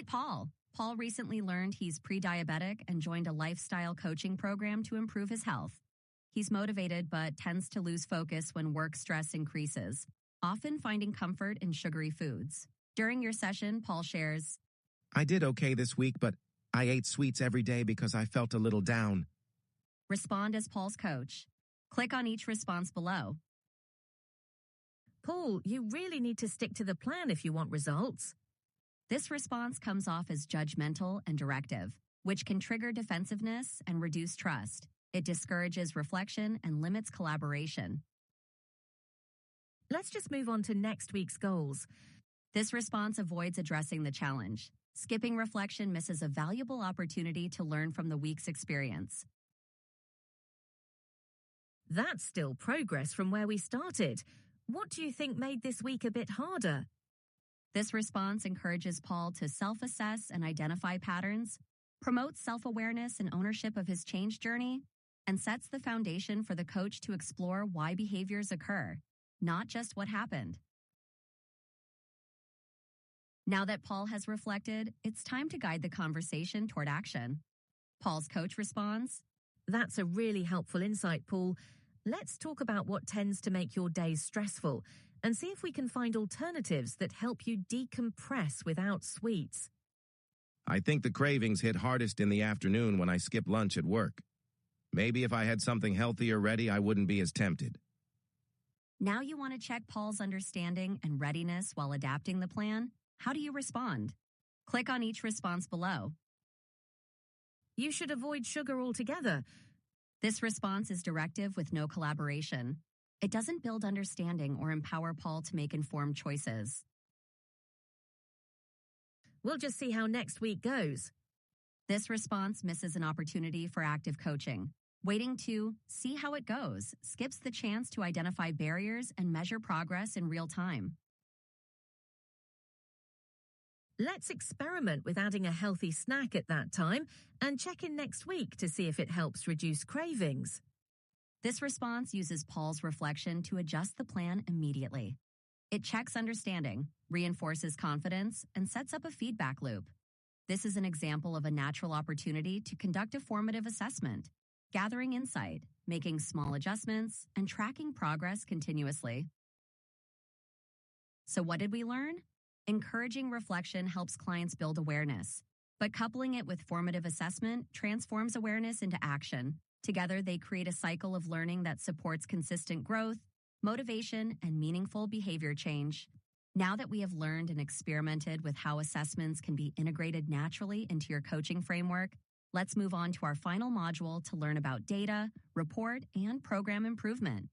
Meet Paul. Paul recently learned he's pre-diabetic and joined a lifestyle coaching program to improve his health. He's motivated but tends to lose focus when work stress increases, often finding comfort in sugary foods. During your session, Paul shares, I did okay this week, but I ate sweets every day because I felt a little down. Respond as Paul's coach. Click on each response below. Paul, you really need to stick to the plan if you want results. This response comes off as judgmental and directive, which can trigger defensiveness and reduce trust. It discourages reflection and limits collaboration. Let's just move on to next week's goals. This response avoids addressing the challenge. Skipping reflection misses a valuable opportunity to learn from the week's experience. That's still progress from where we started. What do you think made this week a bit harder? This response encourages Paul to self-assess and identify patterns, promotes self-awareness and ownership of his change journey, and sets the foundation for the coach to explore why behaviors occur, not just what happened. Now that Paul has reflected, it's time to guide the conversation toward action. Paul's coach responds, That's a really helpful insight, Paul. Let's talk about what tends to make your days stressful and see if we can find alternatives that help you decompress without sweets. I think the cravings hit hardest in the afternoon when I skip lunch at work. Maybe if I had something healthier ready, I wouldn't be as tempted. Now you want to check Paul's understanding and readiness while adapting the plan? How do you respond? Click on each response below. You should avoid sugar altogether. This response is directive with no collaboration. It doesn't build understanding or empower Paul to make informed choices. We'll just see how next week goes. This response misses an opportunity for active coaching. Waiting to see how it goes skips the chance to identify barriers and measure progress in real time. Let's experiment with adding a healthy snack at that time and check in next week to see if it helps reduce cravings. This response uses Paul's reflection to adjust the plan immediately. It checks understanding, reinforces confidence, and sets up a feedback loop. This is an example of a natural opportunity to conduct a formative assessment, gathering insight, making small adjustments, and tracking progress continuously. So what did we learn? Encouraging reflection helps clients build awareness, but coupling it with formative assessment transforms awareness into action. Together, they create a cycle of learning that supports consistent growth, motivation, and meaningful behavior change. Now that we have learned and experimented with how assessments can be integrated naturally into your coaching framework, let's move on to our final module to learn about data, report, and program improvement.